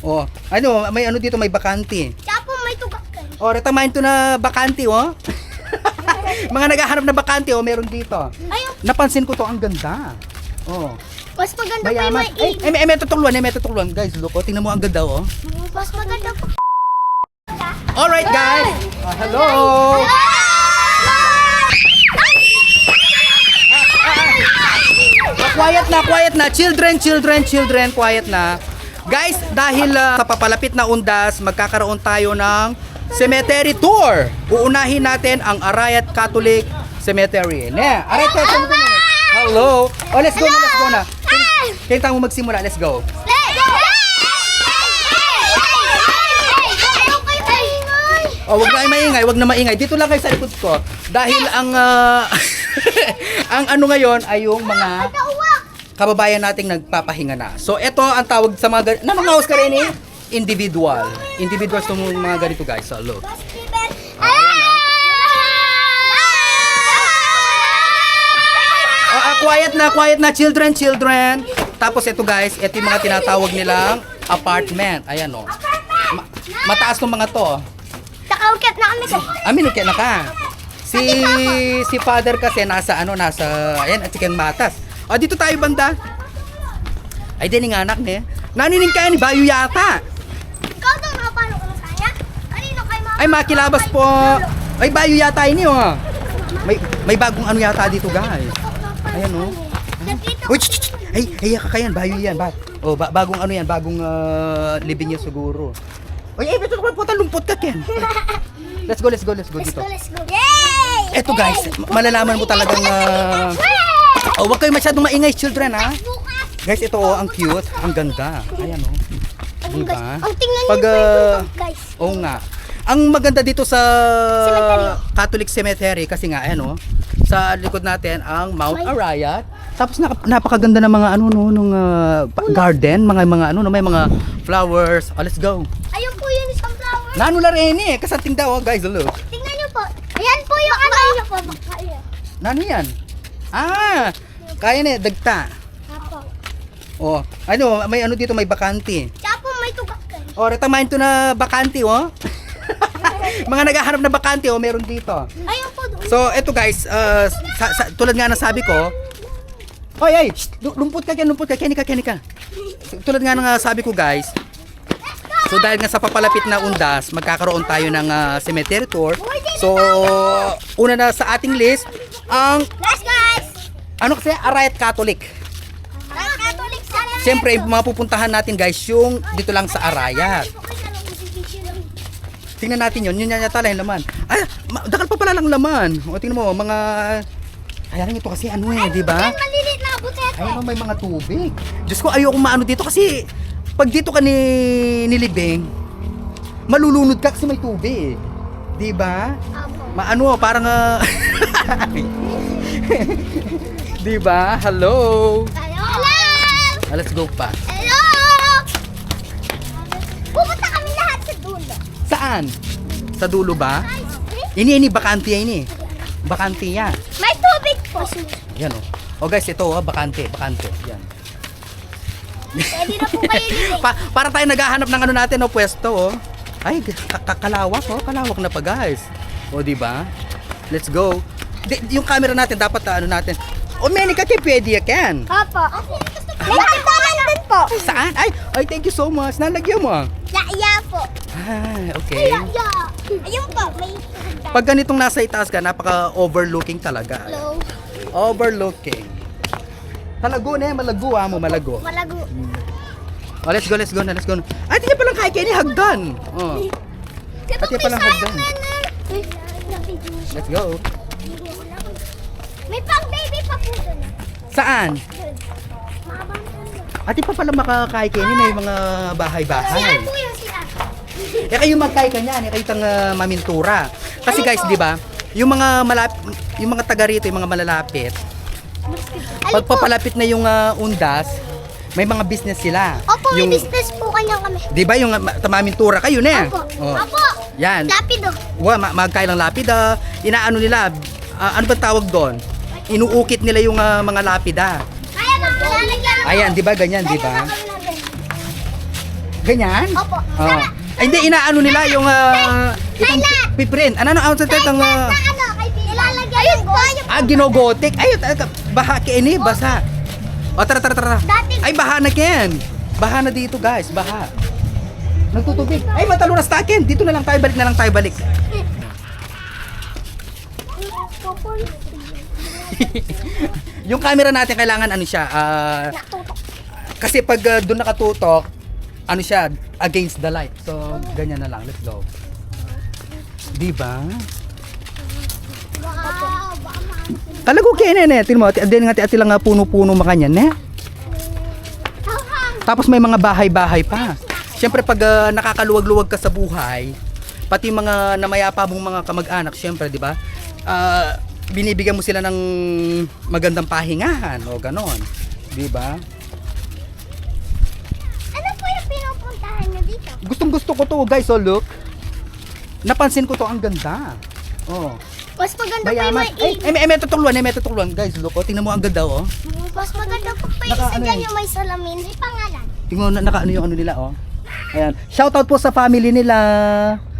Oh, ano, may ano dito, may bakante. Tsaka po may tugak ka. Oh, retamahin to na bakante, oh. Mga naghahanap na bakante, oh, meron dito. Ayun, Napansin ko to, ang ganda. Oh, mas maganda pa yung mayaman. may May tutulungan. Guys, look, oh, tingnan mo ang ganda, oh. Mas maganda pa. Alright, guys. Hello. Quiet na. Children, quiet na. Guys, dahil sa papalapit na undas, magkakaroon tayo ng cemetery tour. Uunahin natin ang Arayat Catholic Cemetery. Arayat Catholic Cemetery. Hello. Oh, let's go na. Kaya mo magsimula, let's go. Oh, wag na maingay. Dito lang kayo sa likod ko. Dahil ang ang ano ngayon ay yung mga kababayan nating nagpapahinga na. So, ito ang tawag sa mga mga Oscar rin individual. Individuals ng mga ganito, guys. So, look. Quiet na, children. Tapos ito, guys, ito yung mga tinatawag nilang apartment. Ayan, oh. Mataas ng mga to. Nakaukyat na kami sa... Minukya na ka. Si father kasi nasa ayan, at sikang matas. O, dito tayo banda. Ay, din nga anak niya. Nanining kaya ni Bayo yata. Ikaw daw nakapalo ka na kanya? Kanino kay mama? Ay, makilabas po. Ay, Bayo yata ini, oh. May bagong ano yata dito, guys. Ayan, oh. Uy, ay, kakayan, Bayo yan. Oh, bagong ano yan, bagong living niya siguro. Ay, beto ko po lumpot ka, Ken. Let's go dito. Let's go. Yay! Eto, guys, malalaman mo talagang oh, wag kayo masyadong maingay, children, ha. Guys, ito, oh, ang cute, ang ganda. Ayan, oh. Diba? Ang tingnan niyo Pag, po yung guys. oo nga. Ang maganda dito sa Cemetery. Catholic Cemetery kasi nga, ayan, oh, sa likod natin ang Mount Arayat. Tapos napakaganda ng mga nung garden, mga may mga flowers. Oh, let's go. Ayun po yung isang flower. Nanula rin kasating daw, oh, guys, look. Tingnan niyo po. Ayan po yung ano. Po, bakaya. Nano yan? Kaya na, dagta. Apo. Oh, ano, may ano dito, may bakante. Tsaka po may tugak ka. Oh, retamahin to na bakante, oh. Mga naghahanap na bakante, oh, meron dito. Ayun po doon. So, eto guys, tulad nga ng sabi ko, ay, lumpot ka, kani ka. Tulad nga ng sabi ko, guys, so dahil nga sa papalapit na undas, magkakaroon tayo ng cemetery tour. So, una na sa ating list, ang, Let's guys! ano kasi, Arayat Catholic. Catholic sa... Siyempre, yung mga pupuntahan natin, guys, yung dito lang sa Arayat. Tingnan natin yun yata lang yung laman. Ay, dakal pa pala lang laman. O, tingnan mo, mga, ayan ito kasi di ba? Yan, maliliit na butet. Ayun, may mga tubig. Diyos ko, ayoko maano dito kasi pag dito ka nilibing, malulunod ka kasi may tubig. Di ba? Apo. Parang di ba? Hello. Hello! Let's go pa. Hello! Pupunta kami lahat sa dulo. Saan? Sa dulo ba? Ini bakante ini. Bakante yan. May tubig po. Yan oh. Oh guys, ito bakante. Yan. Pwede na po kayo dito. Para tayo naghahanap ng ano natin, pwesto, oh. Ay, kalawak, oh. Kalawak na pa, guys. O, di ba? Let's go. Yung camera natin, dapat natin. O, meni ka pwede yan. Opo. May tindahan din po. Saan? Ay, thank you so much. Nalagyan mo. Ya po. Okay. Ya. Ayun po, may tindahan. Pag ganitong nasa itaas ka, napaka-overlooking talaga. Hello. Overlooking. Malago mo, malago. Malago. Oh, let's go na. Ay, di niya palang kaya ni hagdan. Oh. Pati palang hagdan. Let's go. May pang baby pa po doon. Saan? Ati pa pala makakain may mga bahay-bahay. Saan po yung sila? Kayo magkay ka niyan, kayo tang mamintura. Kasi guys, di ba? Yung mga taga rito, yung mga malalapit. Pag papalapit na yung undas, may mga business sila. Opo, may business po kanya kami. Di ba yung mamintura kayo na? Opo. Oh. Opo. Yan. Lapido. Magkailang lapida. Inaano nila, ano ba tawag doon? Inuukit nila yung mga lapida. Kaya na, lalagyan. Ayan, di ba ganyan, di ba? Ganyan? Opo. Oh. Ay, hindi, inaano nila yung itong piprint. Ano ang ang Ano, kay Tita? Ilalagay yung goyo. ginogotik. Ay, baha kini, basa. O, tara. Dati- Ay, baha na ken. Baha na dito, guys. Baha. Nagtutubig. Ay, matalunas ta ken. Dito na lang tayo, balik. Yung camera natin kailangan ano siya, Natutok. kasi pag doon nakatutok, ano siya, against the light. So, ganyan na lang. Let's go. Diba? Wow, baka maansin. Talago kaya ne. Tingnan mo, din nga ati lang nga puno-puno makanyan ne. Hang-hang. Tapos may mga bahay-bahay pa. Siyempre pag nakakaluwag-luwag ka sa buhay, pati mga namayapa mong mga kamag-anak, siyempre, di ba? Binibigyan mo sila ng magandang pahingahan o ganon. Di ba? Ano po yung pinupuntahan nyo dito? Gustong-gusto ko to, guys. Oh, look. Napansin ko to, ang ganda. Oh. Mas maganda pa yung Mayaman. may May tutulungan. Guys, look. Oh, tingnan mo, ang ganda, oh. Mas maganda pa pa yung Naka- isa ano dyan eh. yung may salamin. May pangalan. Tingnan mo, naka-ano yung ano nila, oh. Ayan. Shoutout po sa family nila.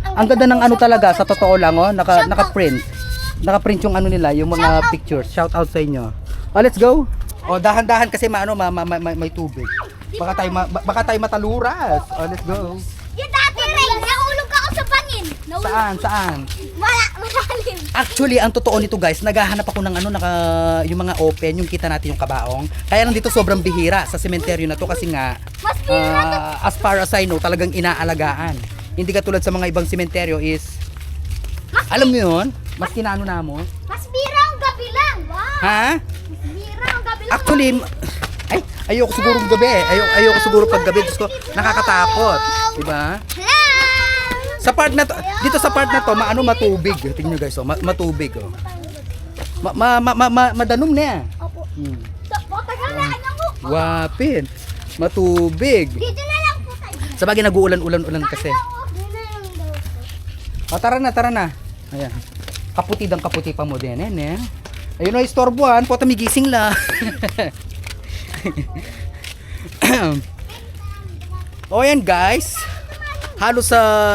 Ang ganda ng ano talaga, sa totoo lang, oh. Naka-print. Naka-print yung ano nila, yung mga pictures. Shoutout sa inyo. Oh, let's go. Oh, dahan-dahan kasi may tubig. Baka tayo mataluras. Oh, let's go. Yung dati rin, nahulog ako sa bangin. Saan? Malalim. Actually, ang totoo nito, guys, naghahanap ako ng yung mga open, yung kita natin yung kabaong. Kaya lang dito sobrang bihira sa sementeryo na to kasi nga Mas bihira as far as I know, talagang inaalagaan. Hindi katulad sa mga ibang sementeryo is alam mo yun? Mas kinano na mo. Mas bira ang gabi lang. Wow. Ha? Mas bira ang gabi lang. Actually, ayoko siguro gabi. Ayoko siguro pag gabi. Gusto, nakakatakot. Diba? Hello. Sa part na to, dito sa part na to, matubig. Tingnan nyo guys, oh, matubig. Oh. Madanom na. Opo. Hmm. Matagal na ano mo. Wapin. Matubig. Dito na lang po tayo. Sa bagay nag-uulan-ulan kasi. Dito na lang daw. O, tara na. Ayan. Kaputi pa mo din, eh. Ayun o, istorbuhan. Po, tamigising la. O, yan guys. Halos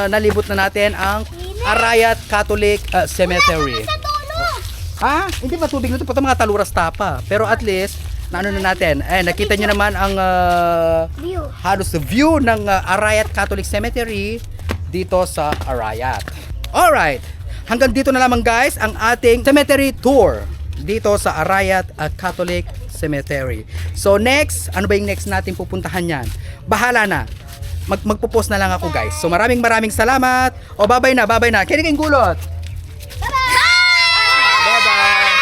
nalibot na natin ang Arayat Catholic Cemetery. Sa dulo. Ha? Hindi matubig na ito. Pati mga taluras tapa. Pero at least, naano na natin. Nakita nyo naman ang View. halos the view ng Arayat Catholic Cemetery dito sa Arayat. Alright. Hanggang dito na lamang guys ang ating cemetery tour dito sa Arayat Catholic Cemetery. So next, ano ba yung next natin pupuntahan yan? Bahala na. Magpo-post na lang ako guys. So maraming salamat. O babay na. Kiniking gulot. Bye-bye.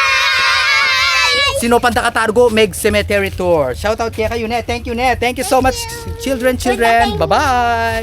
Sino Panta Katargo Meg Cemetery Tour. Shoutout kaya kayo, Net. Thank you, Net. Thank you so much, children. Bye-bye.